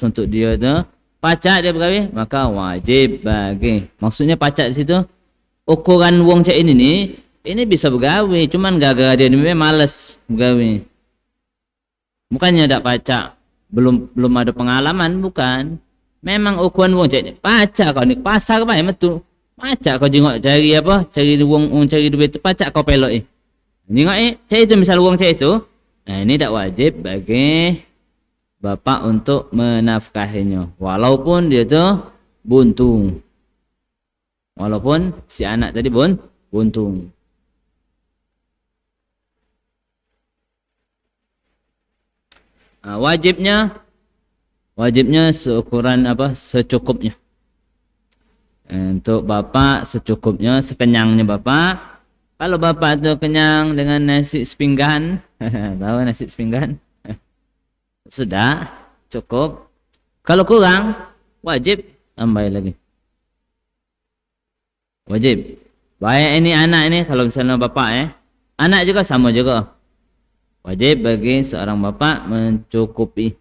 untuk dia tu, pacak dia berkahwin, maka wajib bagi. Maksudnya pacak di situ ukuran wong cak ini bisa bergawe, cuman gara-gara dia ni malas bergawe. Bukannya tak pacak, belum ada pengalaman, bukan. Memang ukuran wong cak ni pacak kau ni pasar apa betul. Pacak kau jengok cari apa? Cari wong cari duit tu pacak kau pelok Jengok cak itu misal wong cak itu. Nah, ini tak wajib bagi bapak untuk menafkahinya walaupun dia tu buntung. Walaupun si anak tadi buntung. Nah, wajibnya seukuran apa? Secukupnya. Untuk bapak secukupnya, sekenyangnya bapak. Kalau bapak tu kenyang dengan nasi sepinggan, tahu nasi sepinggan? Sudah cukup. Kalau kurang, wajib tambah lagi. Wajib. Baik ini anak ini, kalau misalnya bapak anak juga sama juga. Wajib bagi seorang bapak mencukupi.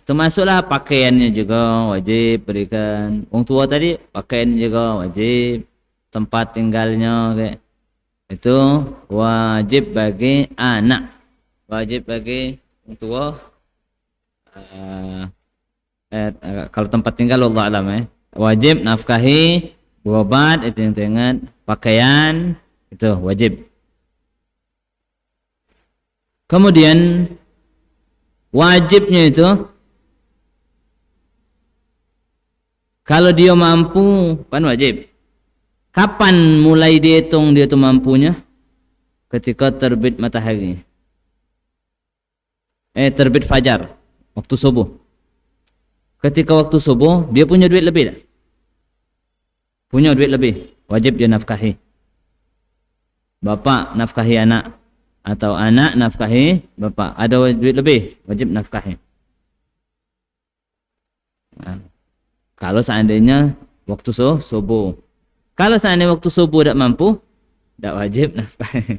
Termasuklah pakaiannya juga wajib berikan. Orang tua tadi pakaian juga wajib. Tempat tinggalnya itu wajib bagi anak. Wajib bagi orang tua. Kalau tempat tinggal Allah alam wajib nafkahi, berobat itu yang teringat, pakaian itu wajib. Kemudian wajibnya itu kalau dia mampu kan wajib. Kapan mulai dihitung dia tu mampunya? Ketika terbit matahari. Terbit fajar, waktu subuh. Ketika waktu subuh dia punya duit lebih tak? Punya duit lebih, wajib dia nafkahi. Bapak nafkahi anak atau anak nafkahi bapak, ada duit lebih, wajib nafkahi. Nah, kalau seandainya waktu subuh. Kalau seandainya waktu subuh tak mampu, tak wajib nafkahi.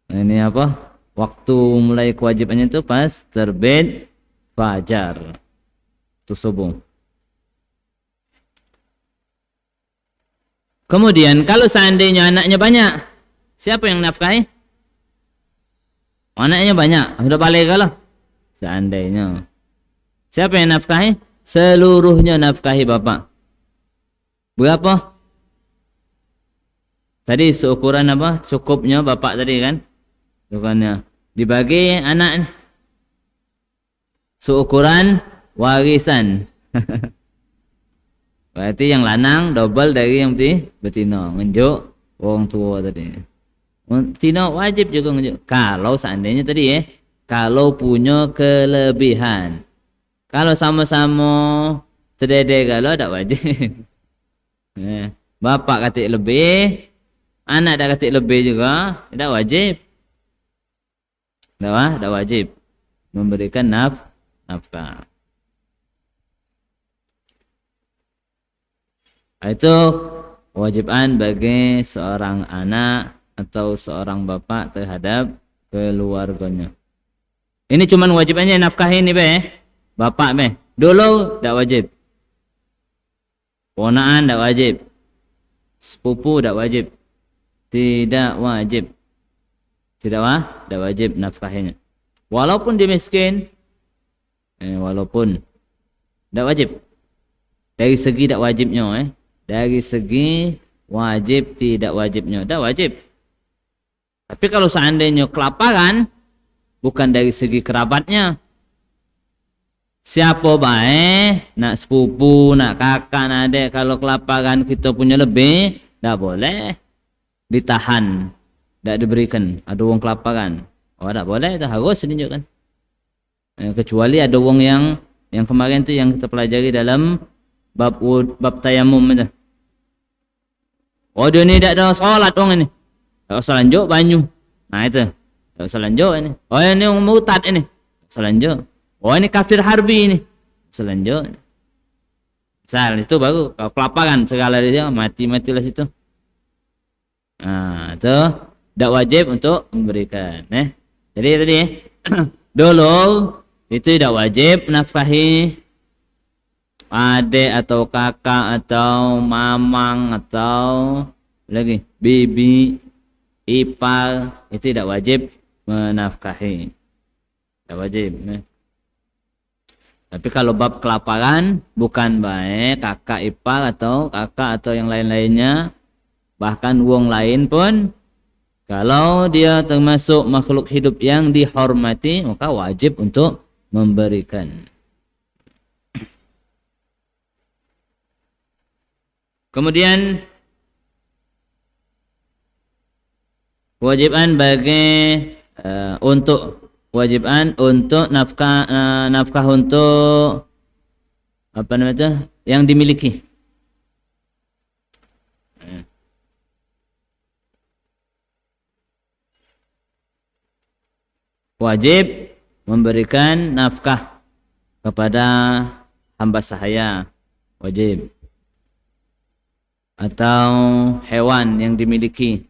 Nah, ini apa? Waktu mulai kewajibannya itu pas terbit fajar. Itu subuh. Kemudian kalau seandainya anaknya banyak, siapa yang nafkahi? Anaknya banyak, sudah balik kalau seandainya. Siapa yang nafkahi? Seluruhnya nafkahi bapak. Berapa? Tadi seukuran apa? Cukupnya bapak tadi kan? Bukannya dibagi anak seukuran warisan. Berarti yang lanang double dari yang betina. Ngenjuk orang tua tadi. Betina wajib juga ngenjuk. Kalau seandainya tadi kalau punya kelebihan. Kalau sama-sama cedede kalau tak wajib. Bapak katik lebih, anak dah katik lebih juga, tak wajib. Tak wajib memberikan nafkah. Itu kewajiban bagi seorang anak atau seorang bapak terhadap keluarganya. Ini cuman wajibannya nafkahi ini bapak Dulu tak wajib. Ponaan tak wajib. Sepupu tak wajib. Tidak wajib. Tidak wajib nafkahinya. Walaupun dia miskin, walaupun tak wajib. Dari segi tak wajibnya dari segi wajib tidak wajibnya, tak wajib. Tapi kalau seandainya kelaparan, bukan dari segi kerabatnya. Siapa baik, nak sepupu, nak kakak, nak adik, kalau kelaparan kita punya lebih, tak boleh ditahan, tak diberikan. Ada orang kelaparan, tak boleh, itu harus ditunjukkan. Kecuali ada orang yang kemarin tu yang kita pelajari dalam bab tayamum itu. Dia ni tak ada solat orang ini, tak usah lanjut banyu. Nah itu, tak usah lanjut ini. Ini orang murtad ini, tak usah lanjut. Ini kafir harbi ini, selanjutnya. Misal itu baru kalau kelaparan segala dia matilah situ. Nah, itu tidak wajib untuk memberikan. Jadi tadi dulu itu tidak wajib nafkahi adik atau kakak atau mamang atau lagi bibi, ipar, itu tidak wajib menafkahi. Tidak wajib. Tapi kalau bab kelaparan bukan baik kakak ipar atau kakak atau yang lain-lainnya, bahkan wong lain pun kalau dia termasuk makhluk hidup yang dihormati, maka wajib untuk memberikan. Kemudian kewajiban untuk nafkah untuk apa namanya itu yang dimiliki. Wajib memberikan nafkah kepada hamba sahaya, wajib. Atau hewan yang dimiliki.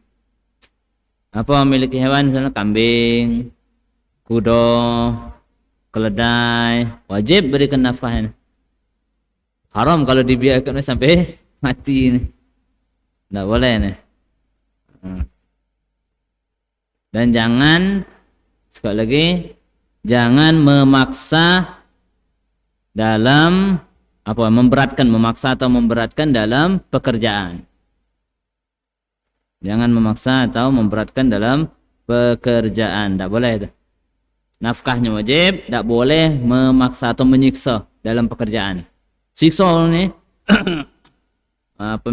Apa memiliki hewan? Misalnya kambing, kuda, keledai, wajib berikan nafkah. Haram kalau dibiarkan sampai mati. Tidak boleh nih. Dan jangan, sekali lagi, jangan memaksa dalam memaksa atau memberatkan dalam pekerjaan. Jangan memaksa atau memberatkan dalam pekerjaan. Tidak boleh itu. Nafkahnya wajib, tidak boleh memaksa atau menyiksa dalam pekerjaan. Siksa ini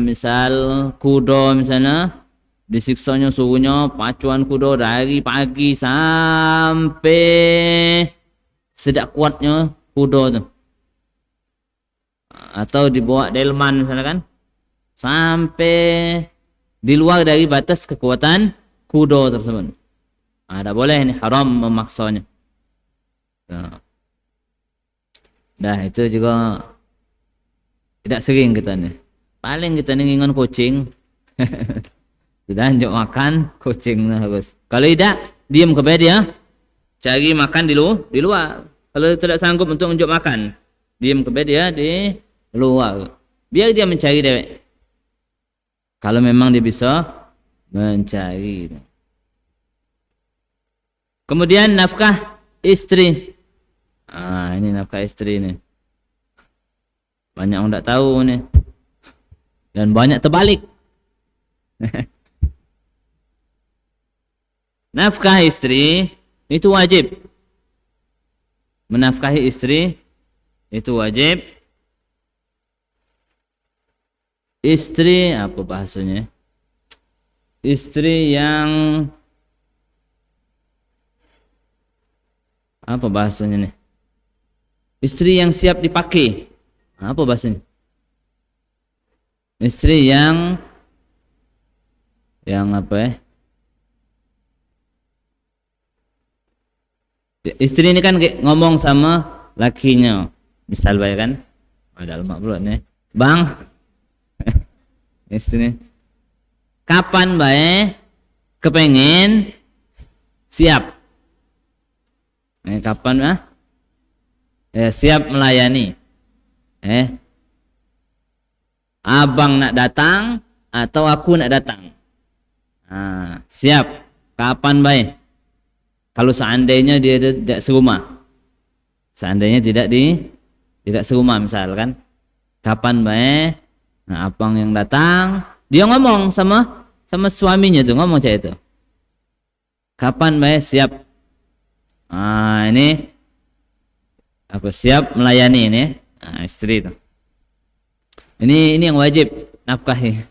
misal kuda misalnya, disiksanya suhunya pacuan kuda dari pagi sampai sedak kuatnya kuda itu. Atau dibawa delman misalnya kan, sampai di luar dari batas kekuatan kuda tersebut. Tidak boleh, ini haram memaksanya. Dah itu juga tidak sering kita nih. Paling kita nih ngingon kucing. Sudah anjuk makan kucing harus. Kalau tidak, diam ke bed ya. Cari makan di luar. Kalau tidak sanggup untuk unjuk makan, diam ke bed ya di luar. Biar dia mencari dewek. Kalau memang dia bisa mencari. Kemudian nafkah istri. Ini nafkah istri nih. Banyak orang tak tahu nih. Dan banyak terbalik. Nafkah istri itu wajib. Menafkahi istri itu wajib. Istri apa bahasanya? Istri yang apa bahasanya nih? Istri yang siap dipakai. Apa bahasanya? Istri yang apa ya? Istri ini kan ngomong sama lakinya. Misal baik kan? Ada lemak bro nih. Bang, istri kapan baik kepengen siap? Kapan ya? Siap melayani. Abang nak datang atau aku nak datang? Siap. Kapan baik? Kalau seandainya dia tidak serumah. Seandainya tidak serumah misalkan. Kapan baik? Abang yang datang, dia ngomong sama suaminya tuh, ngomong cak itu. Kapan baik siap? Ini apa siap melayani ini? Istri itu. Ini yang wajib nafkahi.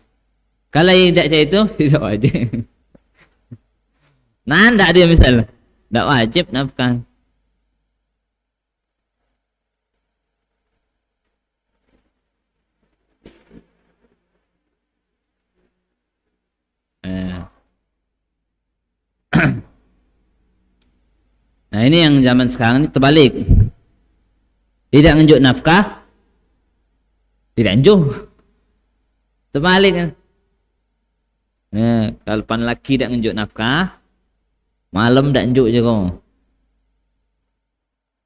Kalau tidak cak itu tidak wajib. Tidak dia misalnya, tidak wajib nafkah. Nah ini yang zaman sekarang ini terbalik. Tidak nunjuk nafkah, tidak nunjuk. Terbalik kan. Kalau pan laki tidak nunjuk nafkah, malam tidak nunjuk je kau.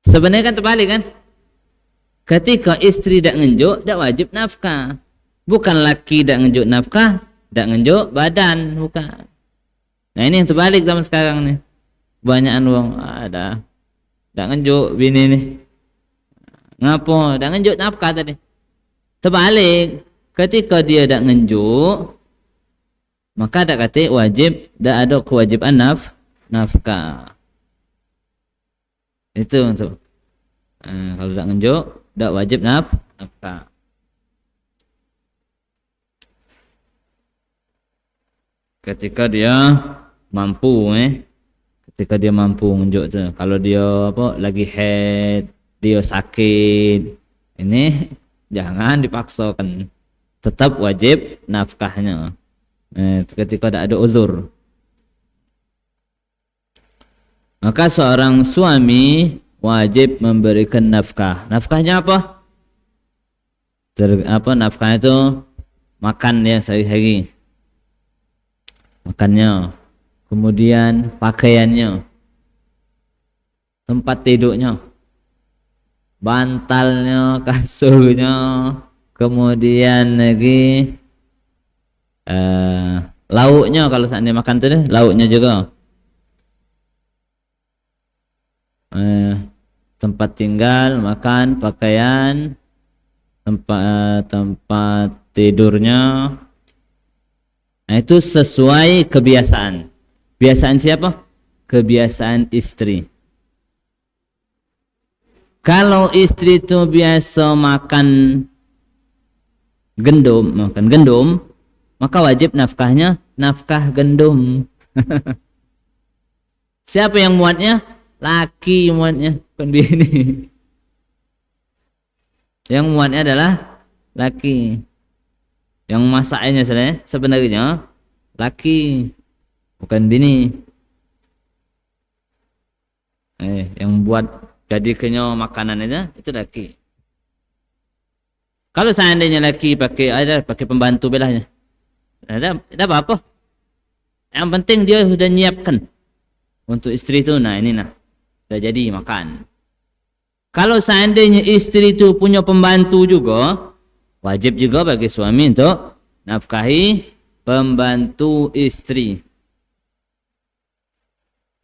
Sebenarnya kan terbalik kan? Ketika istri dak ngenjuk, dak wajib nafkah. Bukan laki dak ngenjuk nafkah, dak ngenjuk badan, bukan. Nah ini yang terbalik zaman sekarang nih. Banyakan wong ada dak ngenjuk bini nih. Ngapo? Dak ngenjuk nafkah tadi. Terbalik. Ketika dia dak ngenjuk, maka dak kata wajib, dak ada kewajiban nafkah. Itu untuk kalau dak ngenjuk, dak wajib nafkah. Ketika dia mampu, ketika dia mampu ngenjuk tu. Kalau dia apa lagi head, dia sakit, ini jangan dipaksakan. Tetap wajib nafkahnya. Ketika tidak ada uzur. Maka seorang suami wajib memberikan nafkah. Nafkahnya apa? Nafkahnya itu makan ya sehari-hari. Makannya, kemudian pakaiannya, tempat tidurnya, bantalnya, kasurnya, kemudian lagi lauknya kalau seandainya makan tadi, lauknya juga, tempat tinggal, makan, pakaian, tempat tidurnya. Nah itu sesuai kebiasaan. Kebiasaan siapa? Kebiasaan istri. Kalau istri itu biasa makan gandum, maka wajib nafkahnya nafkah gandum. Siapa yang muatnya? Laki muatnya, bukan bini. Yang muatnya adalah laki. Yang masaknya sebenarnya laki, bukan bini. Yang buat jadi kenyang makanan itu laki. Kalau seandainya laki pakai pembantu belahnya, ada apa-apa. Yang penting dia sudah nyiapkan untuk istri itu. Nah ini sudah jadi makan. Kalau seandainya istri itu punya pembantu juga, wajib juga bagi suami untuk nafkahi pembantu istri.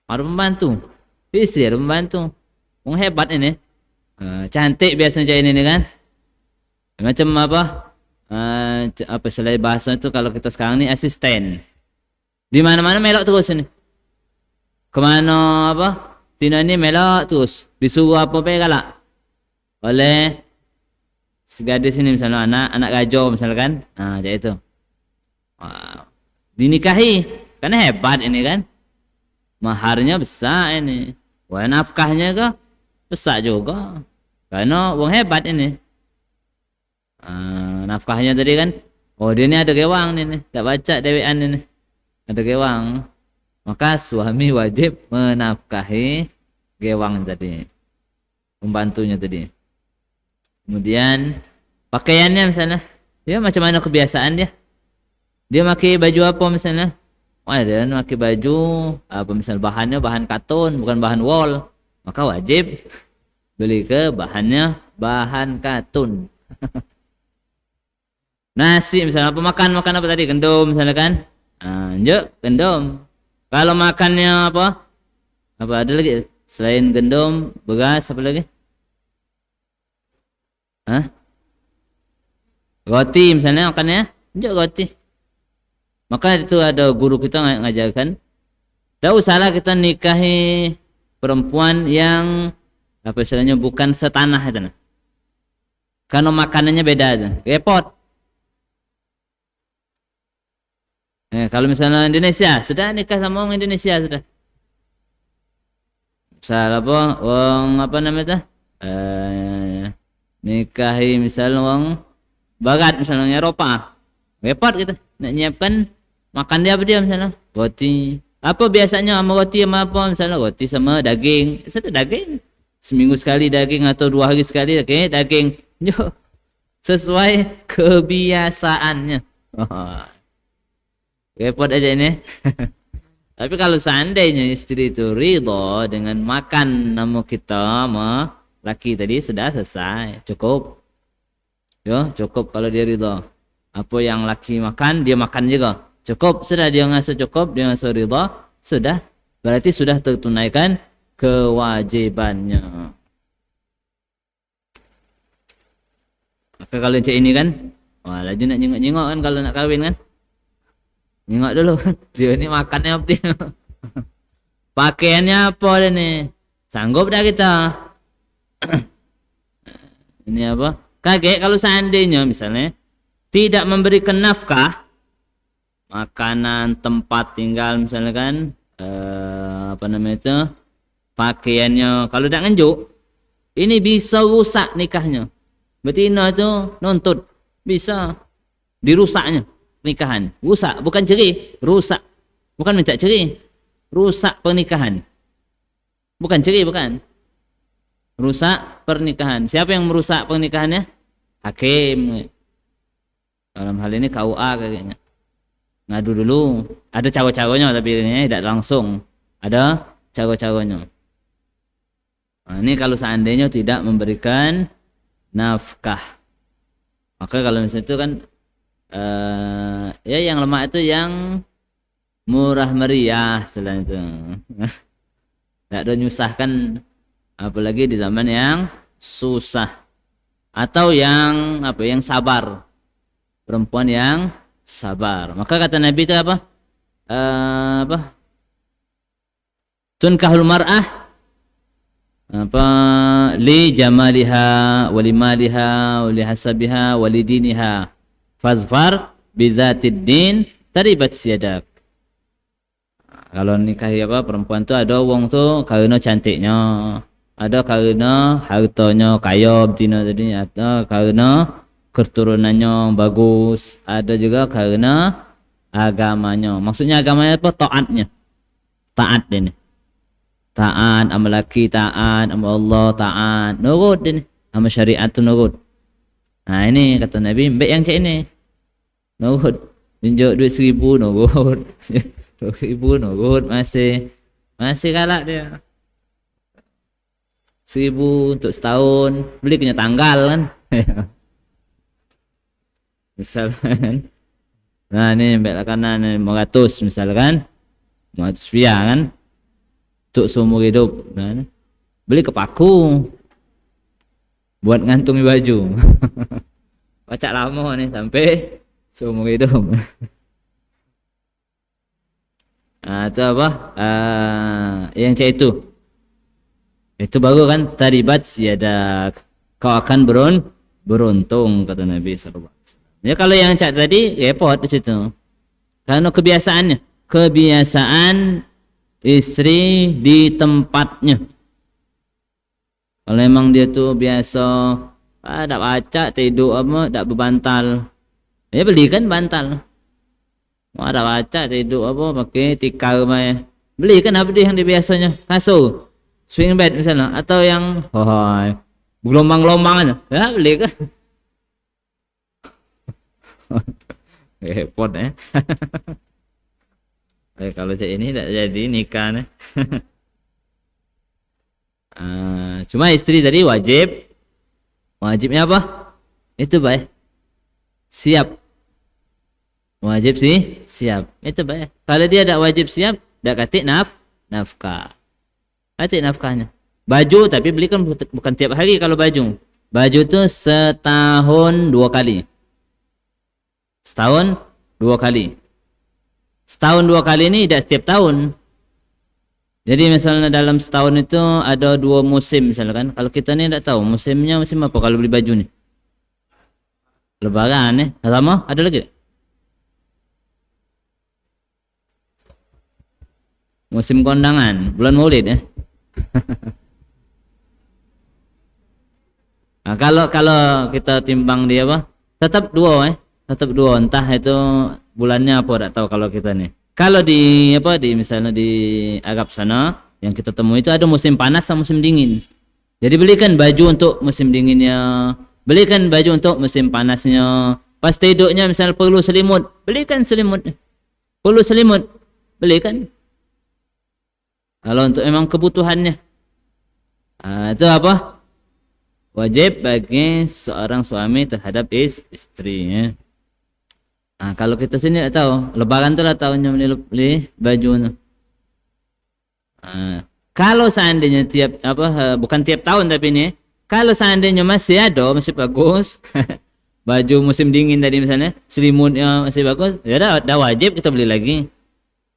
Ada pembantu, istri ada pembantu. Orang hebat ini, cantik biasanya ini kan. Macam apa selain bahasa itu kalau kita sekarang ini asisten. Di mana-mana melok terus ini. Kemana Tina ini melok terus. Disuruh apa galak. Oleh segadis ini misalnya anak gajo misalkan, jadi itu. Dinikahi, karena hebat ini kan. Maharnya besar ini. Wah nafkahnya ke besar juga. Karena wong hebat ini. Nafkahnya tadi kan, oh dia ini ada gewang ini, tak baca dewean ini. Ada gewang. Maka suami wajib menafkahi gewang tadi. Pembantunya tadi. Kemudian pakaiannya misalnya, dia macam mana kebiasaan dia? Dia pakai baju apa misalnya? Dia pakai baju apa misalnya bahannya bahan katun, bukan bahan wol. Maka wajib beli ke bahannya bahan katun. Nasi misalnya makan apa tadi? Gandum misalnya kan? Gandum. Kalau makannya apa? Apa ada lagi selain gandum, beras apa lagi? Roti misalnya makannya, roti. Maka itu ada guru kita ngajarkan, tidak usahlah kita nikahi perempuan yang apa istilahnya bukan setanah itu. Karena makanannya beda itu. Repot. Kalau misalnya Indonesia, sudah nikah sama orang Indonesia sudah. Misal apa namanya nikahi misalnya orang Barat misalnya Eropa, repot gitu. Nak nyiapkan makan dia apa dia misalnya roti. Apa biasanya sama roti sama apa misalnya roti sama daging. Sudah daging. Seminggu sekali daging atau 2 hari sekali daging. Sesuai kebiasaannya. Repot aja ini. Tapi kalau seandainya istri itu ridho dengan makan nama kita sama laki tadi, sudah selesai, cukup. Yo, cukup kalau dia ridho. Apa yang laki makan, dia makan juga. Cukup, sudah dia ngasih cukup, dia ngasih ridho, sudah. Berarti sudah tertunaikan kewajibannya. Maka kalau cik ini kan, wah lagi nak nyengok-nyengok kan kalau nak kahwin kan. Nyengok dulu kan, dia ni makannya apa dia. Pakaiannya apa dia ni. Sanggup dah kita. Ini apa? Kaget kalau seandainya misalnya tidak memberikan nafkah, makanan, tempat tinggal misalnya kan, apa namanya itu, pakaiannya, kalau tidak ngenjuk, ini bisa rusak nikahnya. Betina itu nuntut, bisa dirusaknya pernikahan. Rusak, bukan cerai, rusak. Bukan minta cerai, rusak pernikahan. Bukan cerai, bukan. Rusak pernikahan. Siapa yang merusak pernikahannya? Hakim. Dalam hal ini KUA kayaknya. Ngadu dulu. Ada cara-caranya tapi ini tidak langsung. Ada cara-caranya. Nah, ini kalau seandainya tidak memberikan nafkah. Maka kalau misalnya itu kan ya yang lemah itu yang murah meriah selain itu. Tidak ada nyusahkan, apalagi di zaman yang susah. Atau yang apa? Yang sabar. Perempuan yang sabar. Maka kata Nabi itu apa? Tunkahul mar'ah apa li jamaliha wali maliha wali hasabiha wali diniha fazfar bizatid din taribat siyadak. Kalau nikah apa perempuan tu ada wong tu karena cantiknya, ada karena hartanya kaya betina tadi, atau karena keturunannya bagus, ada juga karena agamanya. Maksudnya agamanya apa? Taatnya. Taat ini. Taat sama laki, taat sama Allah, taat, nurut ini, sama syariat tu nurut. Nah ini kata Nabi, baik yang cak ini, nurut, tunjuk duit 1,000 nurut, 2,000 nurut, masih galak dia. 1,000 untuk setahun, beli kena tanggal kan, misalkan. Nah ini baik kanan 500 misalkan, 500 rupiah kan. Untuk seumur hidup, nah, beli kepaku buat ngantungi baju. Pacak lama nih sampai seumur hidup. Nah, itu apa? Yang cak itu baru kan taribat siadak, kau akan beruntung kata Nabi SAW. Ya kalau yang cak tadi repot di situ, karena kebiasaan istri di tempatnya. Kalau memang dia tu biasa tak baca, tidur apa, tak berbantal, dia belikan bantal. Mau tak baca, tidur apa, pakai tikar mai, belikan apa dia yang dia biasanya, kasur, swing bed misalnya, atau yang gelombang-gelombangan, ya belikan. Repot kalau cak ini tak jadi nikah nih. Cuma istri tadi wajibnya apa? Itu baik. Siap. Wajib sih siap. Itu baik. Kalau dia tak wajib siap, tak katik nafkah. Katik nafkahnya. Baju tapi belikan bukan tiap hari kalau baju. Baju tu setahun 2 kali. Setahun 2 kali. Setahun 2 kali ini tidak setiap tahun. Jadi misalnya dalam setahun itu ada 2 musim misalkan. Kalau kita ni tak tahu musimnya musim apa kalau beli baju ni. Lebaran sama ada lagi tak? Musim kondangan, bulan Maulid Nah, kalau kita timbang dia apa? Tetap 2 tetap 2, entah itu bulannya apa tak tahu kalau kita nih. Kalau di apa di misalnya di Arab sana yang kita temui itu ada musim panas sama musim dingin. Jadi belikan baju untuk musim dinginnya, belikan baju untuk musim panasnya. Pas tidurnya misalnya perlu selimut, belikan selimut. Perlu selimut, belikan. Kalau untuk memang kebutuhannya, itu apa? Wajib bagi seorang suami terhadap istrinya. Nah, kalau kita sini tidak tahu, lebaran tu lah tahunnya beli baju. Kalau seandainya tiap bukan tiap tahun tapi ini, kalau seandainya masih ada, masih bagus, baju musim dingin tadi misalnya, selimutnya masih bagus, ya dah wajib kita beli lagi.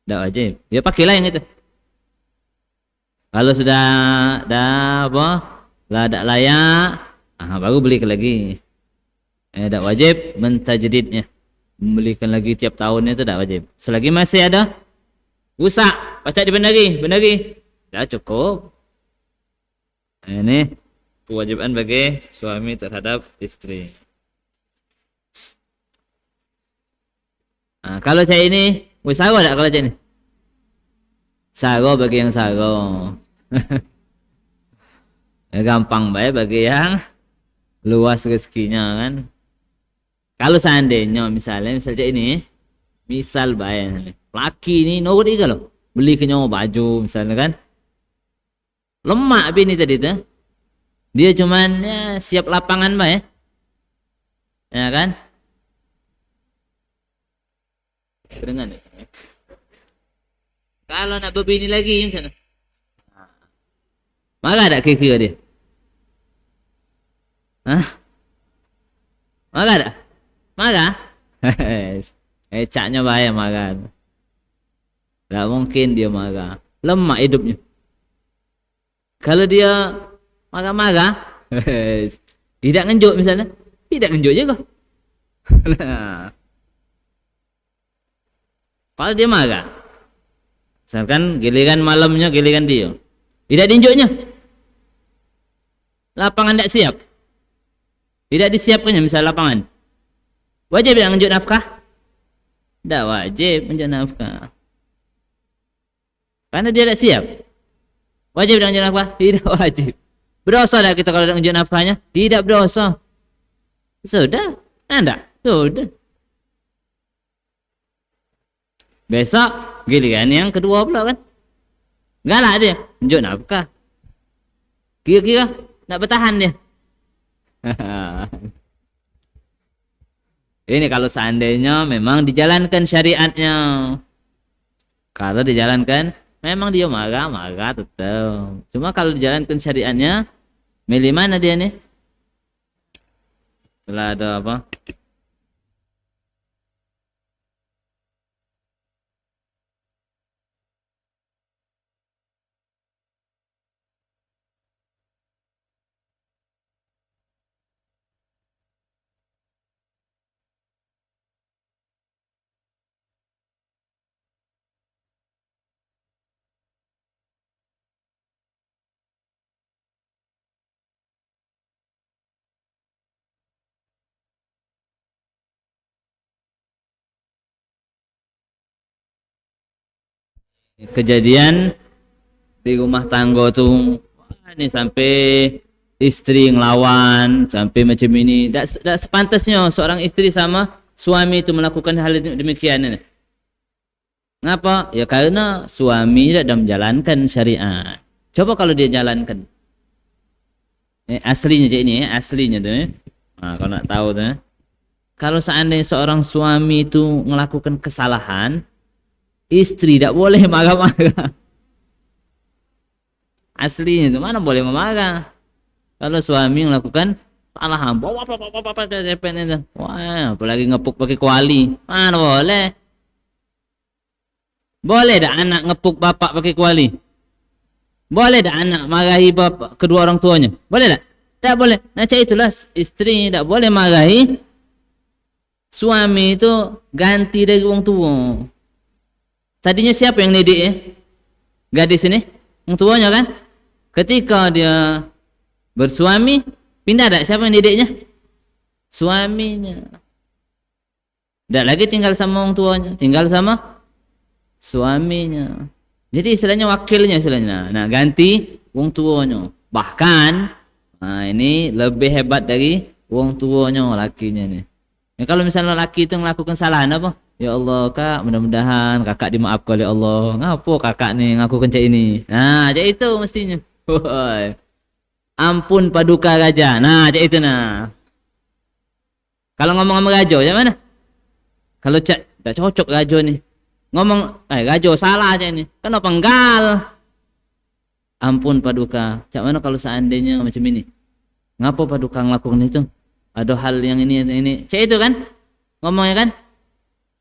Dah wajib. Ya pakailah yang itu. Kalau sudah dah lah tak layak, baru beli lagi. Dah wajib mentajdidnya. Membelikan lagi tiap tahunnya itu tak wajib. Selagi masih ada rusak, pacak dibenahi, dah cukup. Ini kewajiban bagi suami terhadap istri. Kalau cak ini, sago tak kalau cak ini? Sago bagi yang sago. Gampang baik bagi yang luas rezekinya kan. Kalau seandainya misalnya ini, misal baik laki ini nurut juga loh, beli kenyo baju misalnya kan, lemak bini tadi tuh, dia cuman ya siap lapangan baik, ya kan? Dengan kalau nak berbini lagi misalnya, marah tak kira dia? Marah tak? Marah? Caknya bahaya marah. Tak mungkin dia marah. Lemak hidupnya. Kalau dia marah-marah, tidak ngenjuk misalnya, tidak ngenjuk juga. Kalau dia marah, misalkan giliran malamnya, giliran dia, tidak diinjuknya. Lapangan tidak siap. Tidak disiapkannya misal lapangan. Wajib tidak menunjuk nafkah? Tidak wajib menunjuk nafkah. Karena dia tidak siap. Wajib tidak menunjuk nafkah? Tidak wajib. Berdosa tak kita kalau tidak menunjuk nafkahnya? Tidak berdosa. Sudah. Anda? Sudah. Besok giliran yang kedua pula kan? Galak dia. Menunjuk nafkah. Kira-kira nak bertahan dia. Ini kalau seandainya memang dijalankan syariatnya. Kalau dijalankan memang dia marah tetap. Cuma kalau dijalankan syariatnya, milih mana dia nih? Setelah ada apa? Kejadian di rumah tangga tuh ini sampai istri ngelawan sampai macam ini. Tak sepantasnya seorang istri sama suami itu melakukan hal demikian ini. Ngapa? Ya karena suami tidak menjalankan syariat. Coba kalau dia jalankan. Aslinya je ini, aslinya tuh. Kalau nak tahu tuh. Kalau seandainya seorang suami itu melakukan kesalahan, istri tak boleh marah-marah. Aslinya itu mana boleh marah. Kalau suami melakukan kesalahan, bawa apa itu. Wah, apalagi ngepuk pakai kuali. Mana boleh? Boleh tak anak ngepuk bapak pakai kuali? Boleh tak anak marahi bapak kedua orang tuanya? Boleh tak? Tak boleh. Nah, itulah istri tak boleh marahi suami itu ganti dari orang tua. Tadinya siapa yang didik ya? Gadis ini? Orang tuanya kan? Ketika dia bersuami, pindah tak? Siapa yang didiknya? Suaminya. Tak lagi tinggal sama orang tuanya, tinggal sama suaminya. Jadi istilahnya wakilnya istilahnya. Nah, ganti orang tuanya. Bahkan, ini lebih hebat dari orang tuanya lakinya nih. Ya, kalau misalnya laki itu melakukan kesalahan apa? Ya Allah kak, mudah-mudahan kakak dimaafkan oleh Allah. Ngapo kakak nih ngaku kencak ini? Nah, cak itu mestinya. Woi, ampun paduka gajah. Nah, cak itu nah. Kalau ngomong sama gajo, ya mana? Kalau cak tidak cocok gajo nih. Ngomong, gajo salah aja ini. Kan penggal. Ampun paduka. Cak mana kalau seandainya macam ini? Ngapo paduka ngelakukan itu? Ada hal yang ini. Cak itu kan? Ngomongnya kan?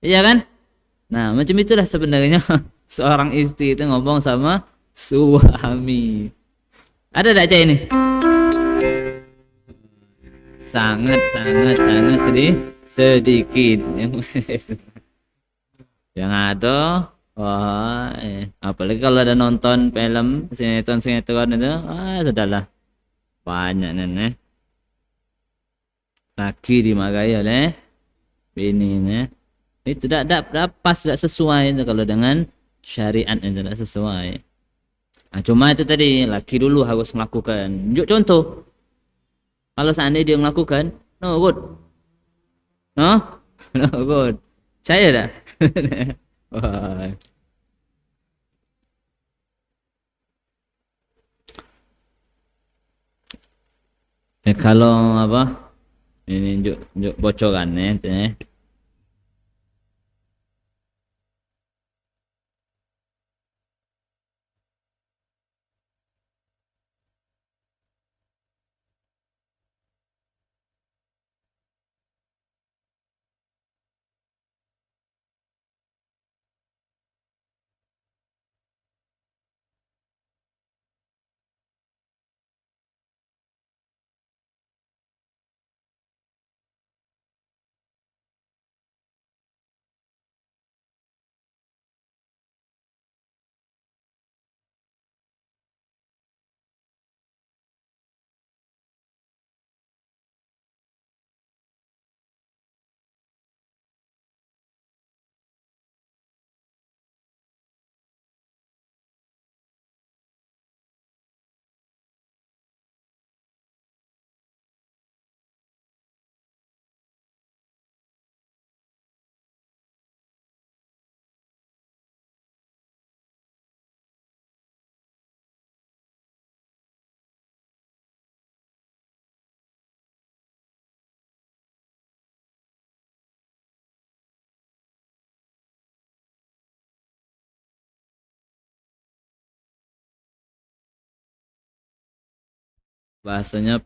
Iya kan? Nah, macam itulah sebenarnya seorang istri itu ngomong sama suami. Ada tak cak ini? Sangat sedikit. Yang ada, apalagi kalau ada nonton film sinetron itu, sudahlah banyak nenek. Laki dimarahi oleh bininya. Itu tidak pas, tidak sesuai itu kalau dengan syariat itu tidak sesuai. Nah, cuma itu tadi laki dulu harus melakukan. Tunjuk contoh. Kalau seandainya dia melakukan, no good, no good. Saya dah. Wah. Kalau apa? Ini juk bocoran ya. Bahasanya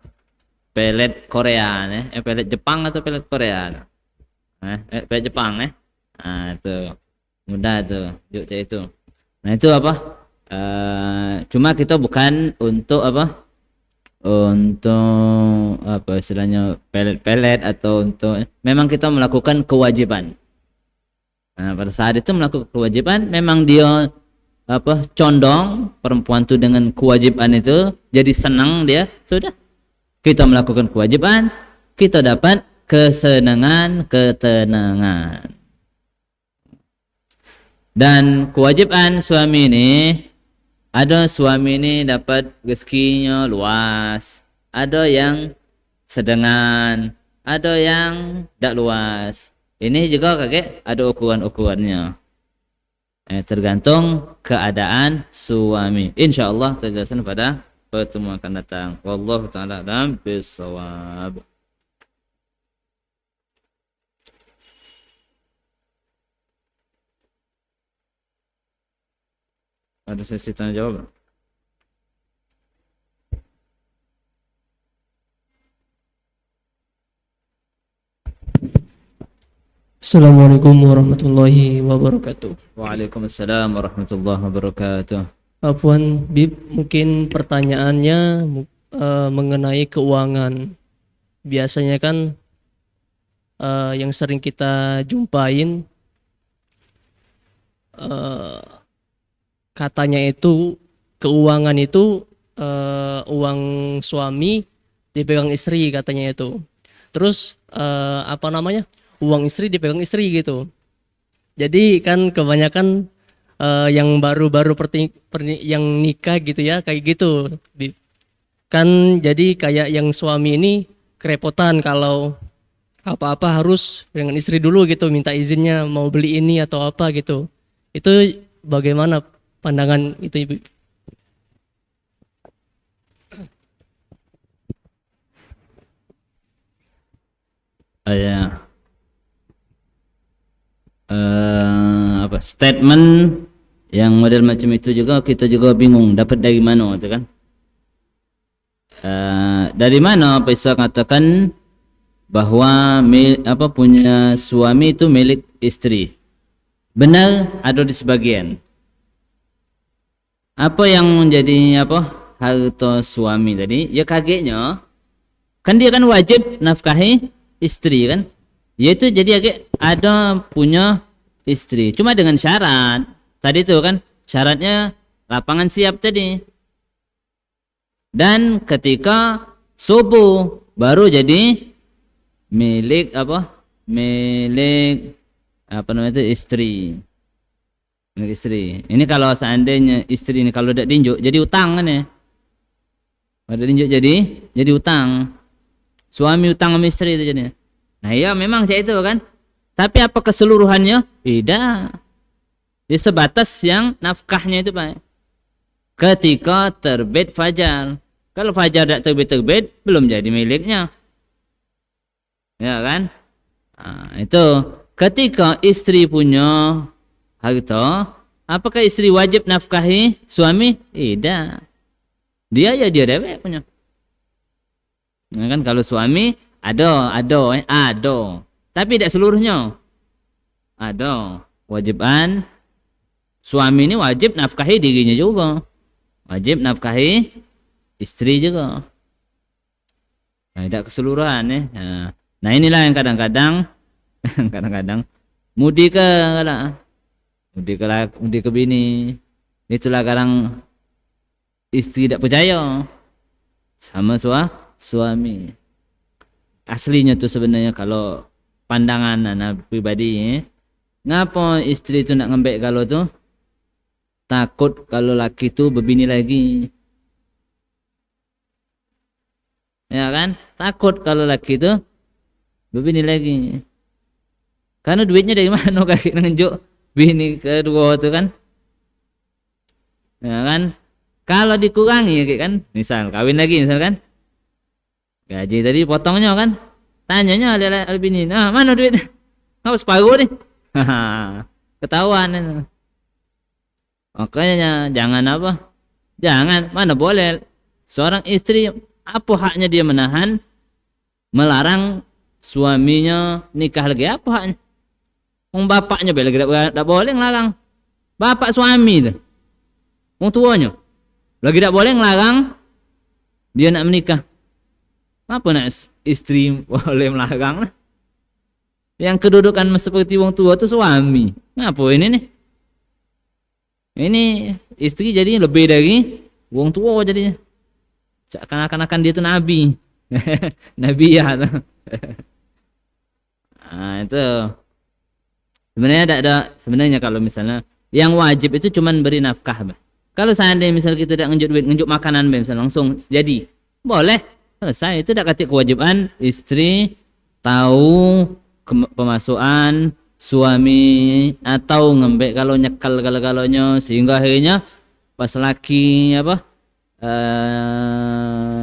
pelet Korea pelet Jepang atau pelet Korea? Pelet Jepang Nah, itu mudah tuh, juk itu. Nah, itu apa? Cuma kita bukan untuk apa? Untuk apa istilahnya pelet-pelet atau untuk memang kita melakukan kewajiban. Nah, pada saat itu melakukan kewajiban memang dia apa condong perempuan itu dengan kewajiban itu jadi senang dia, sudah kita melakukan kewajiban, kita dapat kesenangan, ketenangan. Dan kewajiban suami ini, ada suami ini dapat rezekinya luas, ada yang sedengan, ada yang tidak luas. Ini juga kakek ada ukuran-ukurannya. Tergantung keadaan suami. Insyaallah terjelasan pada pertemuan akan datang. Wallahu taala a'lam bissawab. Ada sesi tanya jawab? Assalamualaikum warahmatullahi wabarakatuh. Waalaikumsalam warahmatullahi wabarakatuh. Puan Bib, mungkin pertanyaannya mengenai keuangan. Biasanya kan yang sering kita jumpain katanya itu keuangan itu uang suami dipegang istri katanya itu. Terus apa namanya? Uang istri dipegang istri gitu. Jadi kan kebanyakan yang baru-baru yang nikah gitu ya kayak gitu. Kan jadi kayak yang suami ini kerepotan kalau apa-apa harus dengan istri dulu gitu, minta izinnya mau beli ini atau apa gitu. Itu bagaimana pandangan itu Ibu? Ya, apa statement yang model macam itu juga kita juga bingung dapat dari mana itu kan. Dari mana bisa katakan bahwa punya suami itu milik istri? Benar ada di sebagian. Apa yang menjadi harta suami tadi? Ya kagetnya kan dia kan wajib nafkahi istri kan. Yaitu jadi ada punya istri. Cuma dengan syarat. Tadi itu kan syaratnya lapangan siap tadi. Dan ketika subuh baru jadi milik istri. Milik istri. Ini kalau seandainya istri ini kalau tidak dinjuk jadi utang kan ya. Kalau dinjuk jadi utang. Suami utang sama istri itu jadinya. Nah iya memang kayak itu kan. Tapi apa keseluruhannya? Tidak. Dia sebatas yang nafkahnya itu Pak. Ketika terbit fajar. Kalau fajar tidak terbit belum jadi miliknya. Ya kan? Nah, itu ketika istri punya harta, apakah istri wajib nafkahi suami? Tidak. Dia dewek punya. Nah, kan kalau suami ada. Tapi tidak seluruhnya. Ada. Wajiban suami ini wajib nafkahi dirinya juga. Wajib nafkahi istri juga. Nah, tidak keseluruhan ya. Nah, inilah yang kadang-kadang mudi ke bini. Itulah kadang istri tidak percaya sama suami. Aslinya tuh sebenarnya kalau pandangan anak pribadi ngapa istri itu nak ngembek kalau tuh takut kalau laki itu berbini lagi. Ya kan? Takut kalau laki itu berbini lagi. Karena duitnya dari mana kaki nunjuk bini kedua itu kan? Ya kan? Kalau dikurangi kan, misal kawin lagi misalkan. Gaji tadi potongnya kan? Tanyanya ada bini, "Nah, mana duit?" "Oh, separuh nih." Ketahuan itu. Makanya jangan, mana boleh seorang istri apa haknya dia melarang suaminya nikah lagi, apa haknya? Wong bapaknya lagi tidak boleh ngelarang. Bapak suami tuh. Wong tuanya lagi tidak boleh ngelarang dia nak menikah. Apa nak istri boleh melarang? Yang kedudukan seperti wong tua itu suami. Ngapa ini nih? Ini istri jadi lebih dari wong tua jadinya. Seakan-akan dia itu nabi. Nabi ya. Nah, itu. Sebenarnya kalau misalnya yang wajib itu cuman beri nafkah, Bah. Kalau seandainya misalnya kita tidak ngenjuk makanan, Bah, misalnya langsung jadi. Boleh. Selesai, itu tidak katik kewajiban istri tahu pemasukan suami atau ngembek kalau nyekal kalau-kalanya sehingga akhirnya pas laki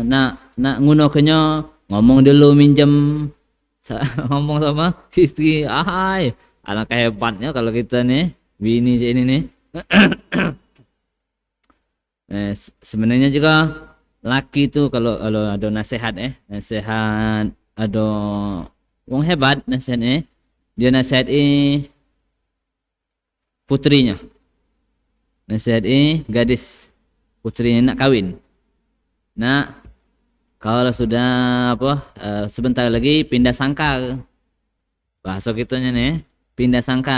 nak ngunohnya ngomong dulu minjem ngomong sama istri, alangkah hebatnya kalau kita nih bini ini nih. Sebenarnya juga laki itu kalau ada nasihat ada wong hebat nasihatnya, dia nasihati putrinya, nasihati gadis putrinya nak kawin. Nah, kalau sudah sebentar lagi pindah sangkar, bahasa kitanya nih pindah sangkar.